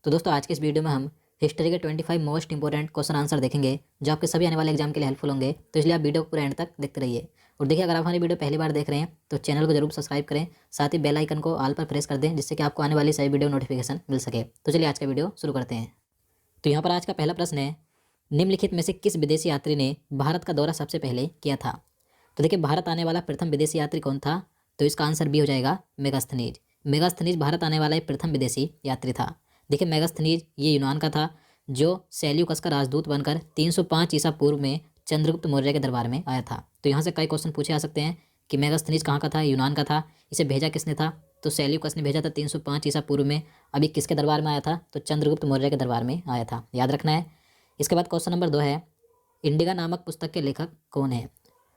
तो दोस्तों आज के इस वीडियो में हम हिस्ट्री के 25 मोस्ट इंपॉर्टेंट क्वेश्चन आंसर देखेंगे जो आपके सभी आने वाले एग्जाम के लिए हेल्पफुल होंगे। तो इसलिए आप वीडियो को पूरा एंड तक देखते रहिए। और देखिए, अगर आप हमारी वीडियो पहली बार देख रहे हैं तो चैनल को जरूर सब्सक्राइब करें, साथ ही बेल आइकन को ऑल पर प्रेस कर दें जिससे कि आपको आने वाली सभी वीडियो नोटिफिकेशन मिल सके। तो चलिए आज का वीडियो शुरू करते हैं। तो यहाँ पर आज का पहला प्रश्न है, निम्नलिखित में से किस विदेशी यात्री ने भारत का दौरा सबसे पहले किया था? तो देखिए, भारत आने वाला प्रथम विदेशी यात्री कौन था? तो इसका आंसर बी हो जाएगा, मेगास्थनीज। मेगास्थनीज भारत आने वाला एक प्रथम विदेशी यात्री था। देखिए, मेगास्थनीज ये यूनान का था जो सेल्यूकस का राजदूत बनकर 305 ईसा पूर्व में चंद्रगुप्त मौर्य के दरबार में आया था। तो यहाँ से कई क्वेश्चन पूछे आ सकते हैं कि मेगास्थनीज कहाँ का था? यूनान का था। इसे भेजा किसने था? तो सेल्यूकस ने भेजा था 305 ईसा पूर्व में। अभी किसके दरबार में आया था? तो चंद्रगुप्त मौर्य के दरबार में आया था, याद रखना है। इसके बाद क्वेश्चन नंबर 2 है, इंडिका नामक पुस्तक के लेखक कौन है?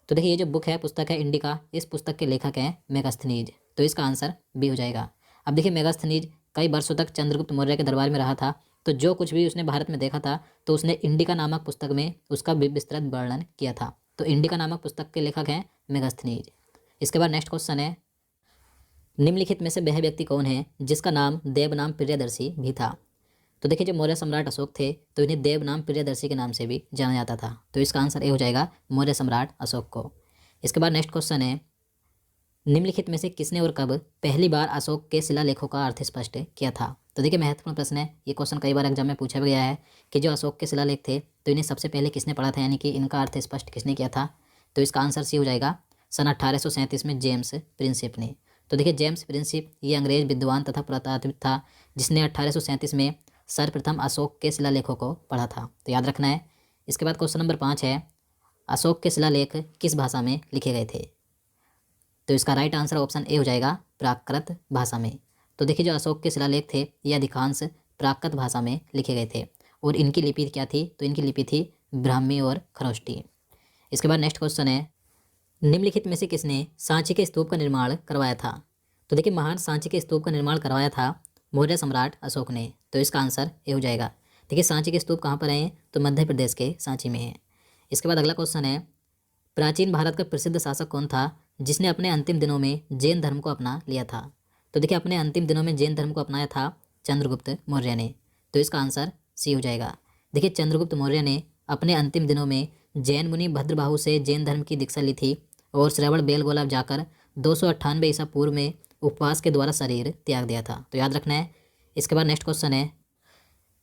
तो देखिए, ये जो बुक है, पुस्तक है इंडिका, इस पुस्तक के लेखक हैं मेगास्थनीज। तो इसका आंसर बी हो जाएगा। अब देखिए, मेगास्थनीज कई वर्षों तक चंद्रगुप्त मौर्य के दरबार में रहा था, तो जो कुछ भी उसने भारत में देखा था तो उसने इंडिका नामक पुस्तक में उसका विस्तृत वर्णन किया था। तो इंडिका नामक पुस्तक के लेखक हैं मेगास्थनीज। इसके बाद नेक्स्ट क्वेश्चन है, निम्नलिखित में से वह व्यक्ति कौन है जिसका नाम देवनाम प्रियदर्शी भी था? तो देखिए, जो मौर्य सम्राट अशोक थे तो इन्हें देवनाम प्रियदर्शी के नाम से भी जाना जाता था। तो इसका आंसर ए हो जाएगा, मौर्य सम्राट अशोक को। इसके बाद नेक्स्ट क्वेश्चन है, निम्नलिखित में से किसने और कब पहली बार अशोक के शिलालेखों का अर्थ स्पष्ट किया था? तो देखिए, महत्वपूर्ण प्रश्न है ये। क्वेश्चन कई बार एग्जाम में पूछा गया है कि जो अशोक के शिलालेख थे तो इन्हें सबसे पहले किसने पढ़ा था, यानी कि इनका अर्थ स्पष्ट किसने किया था? तो इसका आंसर सी हो जाएगा, सन 1837 में जेम्स प्रिंसिप ने। तो देखिए, जेम्स प्रिंसिप ये अंग्रेज विद्वान तथा पुरातात्विक था जिसने 1837 में सर्वप्रथम अशोक के शिलालेखों को पढ़ा था। तो याद रखना है। इसके बाद क्वेश्चन नंबर 5 है, अशोक के शिलालेख किस भाषा में लिखे गए थे? तो इसका राइट आंसर ऑप्शन ए हो जाएगा, प्राकृत भाषा में। तो देखिए, जो अशोक के शिलालेख थे ये अधिकांश प्राकृत भाषा में लिखे गए थे। और इनकी लिपि क्या थी? तो इनकी लिपि थी ब्राह्मी और खरोष्टी। इसके बाद नेक्स्ट क्वेश्चन है, निम्नलिखित में से किसने सांची के स्तूप का निर्माण करवाया था? तो देखिए, महान सांची के स्तूप का निर्माण करवाया था मौर्य सम्राट अशोक ने। तो इसका आंसर ए हो जाएगा। देखिए, सांची के स्तूप कहाँ पर हैं? तो मध्य प्रदेश के सांची में है। इसके बाद अगला क्वेश्चन है, प्राचीन भारत का प्रसिद्ध शासक कौन था जिसने अपने अंतिम दिनों में जैन धर्म को अपना लिया था? तो देखिए, अपने अंतिम दिनों में जैन धर्म को अपनाया था चंद्रगुप्त मौर्य ने। तो इसका आंसर सी हो जाएगा। देखिए, चंद्रगुप्त मौर्य ने अपने अंतिम दिनों में जैन मुनि भद्रबाहु से जैन धर्म की दीक्षा ली थी और श्रवण बेलगोला जाकर 298 ईसा पूर्व में उपवास के द्वारा शरीर त्याग दिया था। तो याद रखना है। इसके बाद नेक्स्ट क्वेश्चन है,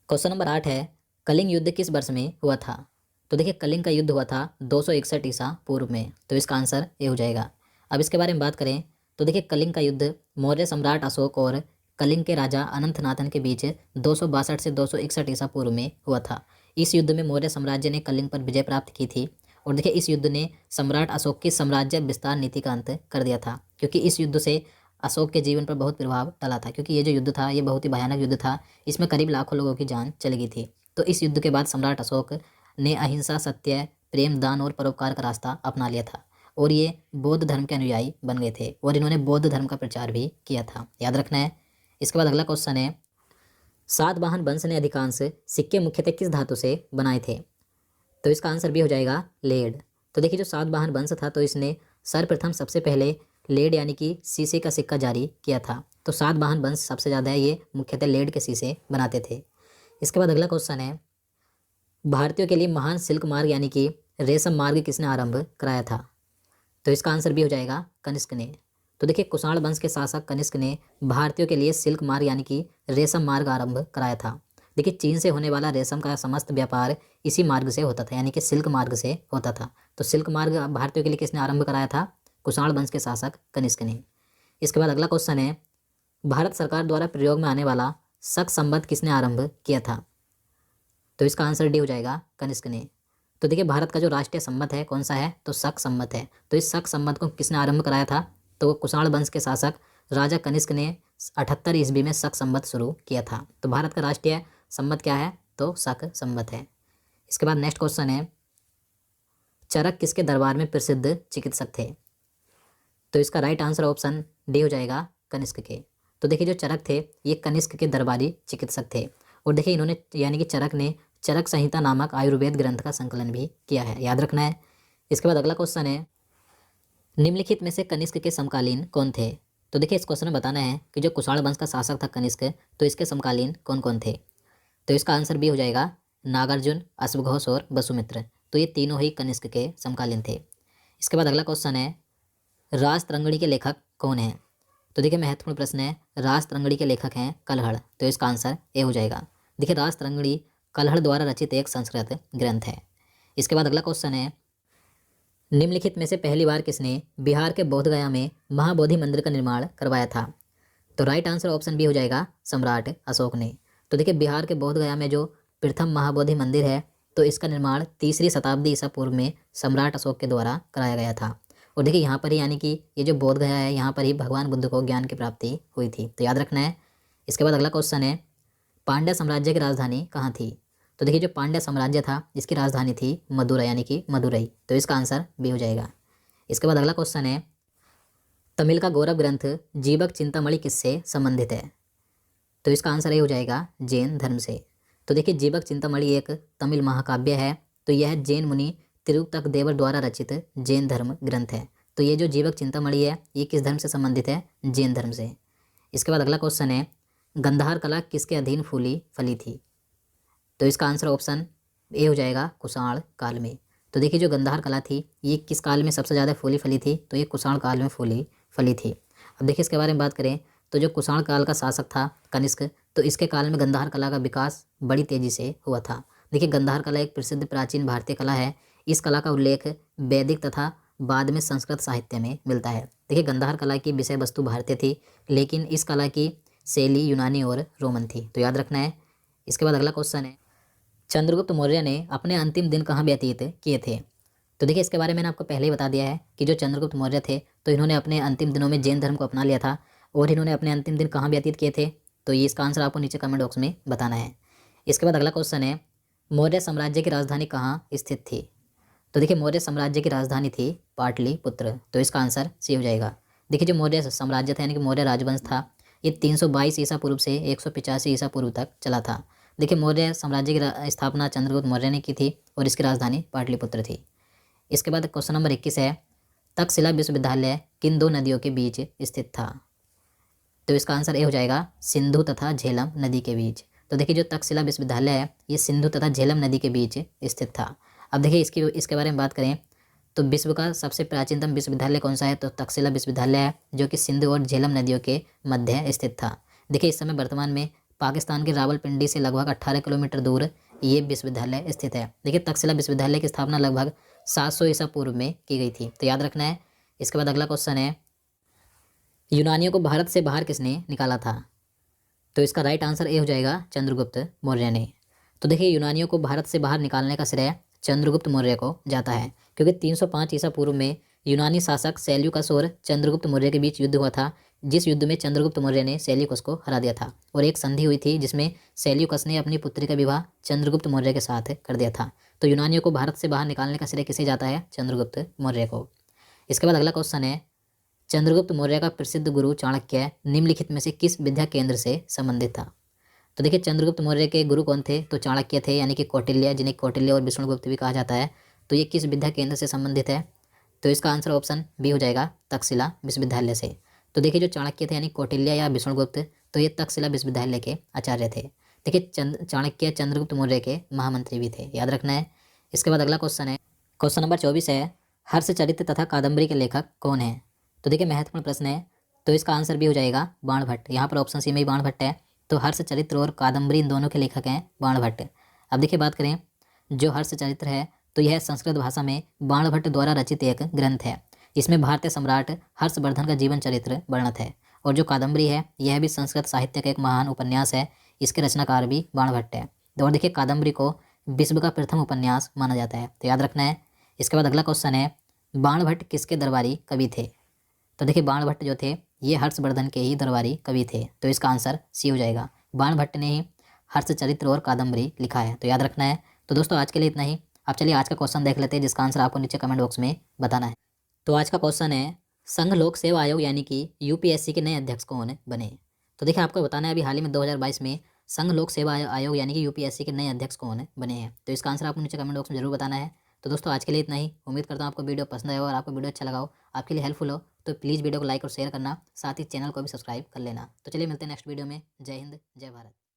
क्वेश्चन नंबर 8 है, कलिंग युद्ध किस वर्ष में हुआ था? तो देखिए, कलिंग का युद्ध हुआ था 261 ईसा पूर्व में। तो इसका आंसर ए हो जाएगा। अब इसके बारे में बात करें तो देखिए, कलिंग का युद्ध मौर्य सम्राट अशोक और कलिंग के राजा अनंतनाथन के बीच 262 से 261 ईसा पूर्व में हुआ था। इस युद्ध में मौर्य साम्राज्य ने कलिंग पर विजय प्राप्त की थी। और देखिए, इस युद्ध ने सम्राट अशोक की साम्राज्य विस्तार नीति का अंत कर दिया था, क्योंकि इस युद्ध से अशोक के जीवन पर बहुत प्रभाव डाला था। क्योंकि ये जो युद्ध था ये बहुत ही भयानक युद्ध था, इसमें करीब लाखों लोगों की जान चली गई थी। तो इस युद्ध के बाद सम्राट अशोक ने अहिंसा, सत्य, प्रेम, दान और परोपकार का रास्ता अपना लिया था और ये बौद्ध धर्म के अनुयायी बन गए थे और इन्होंने बौद्ध धर्म का प्रचार भी किया था, याद रखना है। इसके बाद अगला क्वेश्चन है, सातवाहन वंश ने अधिकांश सिक्के मुख्यतः किस धातु से बनाए थे? तो इसका आंसर भी हो जाएगा, लेड। तो देखिए, जो सातवाहन वंश था तो इसने सर्वप्रथम सबसे पहले लेड यानी कि शीशे का सिक्का जारी किया था। तो सातवाहन वंश सबसे ज़्यादा ये मुख्यतः लेड के शीशे बनाते थे। इसके बाद अगला क्वेश्चन है, भारतीयों के लिए महान सिल्क मार्ग यानी कि रेशम मार्ग किसने आरंभ कराया था? तो इसका आंसर भी हो जाएगा, कनिष्क ने। तो देखिए, कुषाण वंश के शासक कनिष्क ने भारतीयों के लिए सिल्क मार्ग यानी कि रेशम मार्ग आरंभ कराया था। देखिए, चीन से होने वाला रेशम का समस्त व्यापार इसी मार्ग से होता था, यानी कि सिल्क मार्ग से होता था। तो सिल्क मार्ग भारतीयों के लिए किसने आरंभ कराया था? कुषाण वंश के शासक कनिष्क ने। इसके बाद अगला क्वेश्चन है, भारत सरकार द्वारा प्रयोग में आने वाला शक संवत किसने आरंभ किया था? तो इसका आंसर डी हो जाएगा, कनिष्क ने। तो देखिए, भारत का जो राष्ट्रीय संवत है कौन सा है? तो शक संवत है। तो इस शक संवत को किसने आरंभ कराया था? तो कुषाण वंश के शासक राजा कनिष्क ने 78 ईस्वी में शक संवत शुरू किया था। तो भारत का राष्ट्रीय संवत क्या है? तो शक संवत है। इसके बाद नेक्स्ट क्वेश्चन है, चरक किसके दरबार में प्रसिद्ध चिकित्सक थे? तो इसका राइट आंसर ऑप्शन डी हो जाएगा, कनिष्क के। तो देखिए, जो चरक थे ये कनिष्क के दरबारी चिकित्सक थे और देखिए, इन्होंने यानी कि चरक ने चरक संहिता नामक आयुर्वेद ग्रंथ का संकलन भी किया है, याद रखना है। इसके बाद अगला क्वेश्चन है, निम्नलिखित में से कनिष्क के समकालीन कौन थे? तो देखिए, इस क्वेश्चन में बताना है कि जो कुषाण वंश का शासक था कनिष्क, तो इसके समकालीन कौन कौन थे? तो इसका आंसर बी हो जाएगा नागार्जुन, अश्वघोष और वसुमित्र। तो ये तीनों ही कनिष्क के समकालीन थे। इसके बाद अगला क्वेश्चन है, रास तरंगिणी के लेखक कौन है? तो देखिए महत्वपूर्ण प्रश्न है, रास तरंगिणी के लेखक हैं कल्हड़। तो इसका आंसर ए हो जाएगा। देखिए रास तरंगिणी कल्हड़ द्वारा रचित एक संस्कृत ग्रंथ है। इसके बाद अगला क्वेश्चन है, निम्नलिखित में से पहली बार किसने बिहार के बोधगया में महाबोधि मंदिर का निर्माण करवाया था? तो राइट आंसर ऑप्शन बी हो जाएगा, सम्राट अशोक ने। तो देखिए बिहार के बोधगया में जो प्रथम महाबोधि मंदिर है, तो इसका निर्माण 3री शताब्दी ईसा पूर्व में सम्राट अशोक के द्वारा कराया गया था। और देखिए यहाँ पर ही यानी कि ये जो बोधगया है, यहाँ पर ही भगवान बुद्ध को ज्ञान की प्राप्ति हुई थी। तो याद रखना है। इसके बाद अगला क्वेश्चन है, पांड्य साम्राज्य की राजधानी कहाँ थी? तो देखिए जो पांड्य साम्राज्य था, इसकी राजधानी थी मदुरै यानी कि मदुरई। तो इसका आंसर बी हो जाएगा। इसके बाद अगला क्वेश्चन है, तमिल का गौरव ग्रंथ जीवक चिंतामणि किससे संबंधित है? तो इसका आंसर ये हो जाएगा, जैन धर्म से। तो देखिए जीवक चिंतामणि एक तमिल महाकाव्य है। तो यह जैन मुनि तिरुतक देवर द्वारा रचित जैन धर्म ग्रंथ है। तो ये जो जीवक चिंतामणि है, ये किस धर्म से संबंधित है? जैन धर्म से। इसके बाद अगला क्वेश्चन है, गंधार कला किसके अधीन फूली फली थी? तो इसका आंसर ऑप्शन ए हो जाएगा, कुषाण काल में। तो देखिए जो गंधार कला थी, ये किस काल में सबसे ज़्यादा फूली फली थी? तो ये कुषाण काल में फूली फली थी। अब देखिए इसके बारे में बात करें, तो जो कुषाण काल का शासक था कनिष्क, तो इसके काल में गंधार कला का विकास बड़ी तेजी से हुआ था। देखिए गंधार कला एक प्रसिद्ध प्राचीन भारतीय कला है। इस कला का उल्लेख वैदिक तथा बाद में संस्कृत साहित्य में मिलता है। देखिए गंधार कला की विषय वस्तु भारतीय थी, लेकिन इस कला की शैली यूनानी और रोमन थी। तो याद रखना है। इसके बाद अगला क्वेश्चन है, चंद्रगुप्त मौर्य ने अपने अंतिम दिन कहाँ व्यतीत किए थे? तो देखिए इसके बारे में मैंने आपको पहले ही बता दिया है कि जो चंद्रगुप्त मौर्य थे, तो इन्होंने अपने अंतिम दिनों में जैन धर्म को अपना लिया था। और इन्होंने अपने अंतिम दिन कहाँ व्यतीत किए थे? तो ये इसका आंसर आपको नीचे कमेंट बॉक्स में बताना है। इसके बाद अगला क्वेश्चन है, मौर्य साम्राज्य की राजधानी कहाँ स्थित थी? तो देखिए मौर्य साम्राज्य की राजधानी थी पाटलिपुत्र। तो इसका आंसर सी हो जाएगा। देखिए जो मौर्य साम्राज्य था यानी कि मौर्य राजवंश था, ये 322 ईसा पूर्व से 185 ईसा पूर्व तक चला था। देखिए मौर्य साम्राज्य की स्थापना चंद्रगुप्त मौर्य ने की थी और इसकी राजधानी पाटलिपुत्र थी। इसके बाद क्वेश्चन नंबर 21 है, तक्षशिला विश्वविद्यालय किन दो नदियों के बीच स्थित था? तो इसका आंसर ए हो जाएगा, सिंधु तथा झेलम नदी के बीच। तो देखिए जो तक्षशिला विश्वविद्यालय है, ये सिंधु तथा झेलम नदी के बीच स्थित था। अब देखिए इसके बारे में बात करें, तो विश्व का सबसे प्राचीनतम विश्वविद्यालय कौन सा है? तो तक्षशिला विश्वविद्यालय है, जो कि सिंधु और झेलम नदियों के मध्य स्थित था। देखिए इस समय वर्तमान में पाकिस्तान के रावलपिंडी से लगभग 18 किलोमीटर दूर ये विश्वविद्यालय स्थित है। देखिए तक्षशिला विश्वविद्यालय की स्थापना लगभग 700 ईसा पूर्व में की गई थी। तो याद रखना है। इसके बाद अगला क्वेश्चन है, यूनानियों को भारत से बाहर किसने निकाला था? तो इसका राइट आंसर ए हो जाएगा, चंद्रगुप्त मौर्य ने। तो देखिए यूनानियों को भारत से बाहर निकालने का श्रेय चंद्रगुप्त मौर्य को जाता है, क्योंकि 305 ईसा पूर्व में यूनानी शासक सेल्यूकस और चंद्रगुप्त मौर्य के बीच युद्ध हुआ था, जिस युद्ध में चंद्रगुप्त मौर्य ने सेल्यूकस को हरा दिया था। और एक संधि हुई थी जिसमें सेल्यूकस ने अपनी पुत्री का विवाह चंद्रगुप्त मौर्य के साथ कर दिया था। तो यूनानियों को भारत से बाहर निकालने का श्रेय किसे जाता है? चंद्रगुप्त मौर्य को। इसके बाद अगला क्वेश्चन है, चंद्रगुप्त मौर्य का प्रसिद्ध गुरु चाणक्य निम्नलिखित में से किस विद्या केंद्र से संबंधित था? तो देखिए चंद्रगुप्त मौर्य के गुरु कौन थे? तो चाणक्य थे, यानी कि कौटिल्य, जिन्हें कौटिल्य और विष्णुगुप्त भी कहा जाता है। तो ये किस विद्या केंद्र से संबंधित है? तो इसका आंसर ऑप्शन बी हो जाएगा, तक्षशिला विश्वविद्यालय से। तो देखिए जो चाणक्य थे यानी कौटिल्य या विष्णुगुप्त, तो ये तक्षशिला विश्वविद्यालय के आचार्य थे। देखिए चाणक्य चंद्रगुप्त मौर्य के महामंत्री भी थे, याद रखना है। इसके बाद अगला क्वेश्चन है, क्वेश्चन नंबर 24 है, हर्षचरित तथा कादम्बरी के लेखक कौन है? तो देखिए महत्वपूर्ण प्रश्न है। तो इसका आंसर भी हो जाएगा, बाणभट्ट। यहाँ पर ऑप्शन सी में ही बाणभट्ट है। तो हर्षचरित्र और कादम्बरी इन दोनों के लेखक हैं बाणभट्ट। अब देखिए बात करें, जो हर्षचरित्र है, तो यह संस्कृत भाषा में बाणभट्ट द्वारा रचित एक ग्रंथ है। इसमें भारतीय सम्राट हर्षवर्धन का जीवन चरित्र वर्णित है। और जो कादम्बरी है, यह भी संस्कृत साहित्य का एक महान उपन्यास है। इसके रचनाकार भी बाणभट्ट है। और देखिए कादम्बरी को विश्व का प्रथम उपन्यास माना जाता है। तो याद रखना है। इसके बाद अगला क्वेश्चन है, बाणभट्ट किसके दरबारी कवि थे? तो देखिए बाणभट्ट जो थे, ये हर्षवर्धन के ही दरबारी कवि थे। तो इसका आंसर सी हो जाएगा, बाणभट्ट ने ही हर्षचरित्र और कादम्बरी लिखा है। तो याद रखना है। तो दोस्तों आज के लिए इतना ही। अब चलिए आज का क्वेश्चन देख लेते हैं, जिसका आंसर आपको नीचे कमेंट बॉक्स में बताना है। तो आज का क्वेश्चन है, संघ लोक सेवा आयोग यानी कि यूपीएससी के नए अध्यक्ष कौन बने? तो देखिए आपको बताना है, अभी हाल ही में 2022 में संघ लोक सेवा आयोग यानी कि यूपीएससी के नए अध्यक्ष कौन बने हैं। तो इसका आंसर आपको नीचे कमेंट बॉक्स में जरूर बताना है। तो दोस्तों आज के लिए इतना ही। उम्मीद करता हूँ आपको वीडियो पसंद आया हो और आपको वीडियो अच्छा लगा हो, आपके लिए हेल्पफुल हो। तो प्लीज़ वीडियो को लाइक और शेयर करना, साथ ही चैनल को भी सब्सक्राइब कर लेना। तो चलिए मिलते हैं नेक्स्ट वीडियो में। जय हिंद, जय भारत।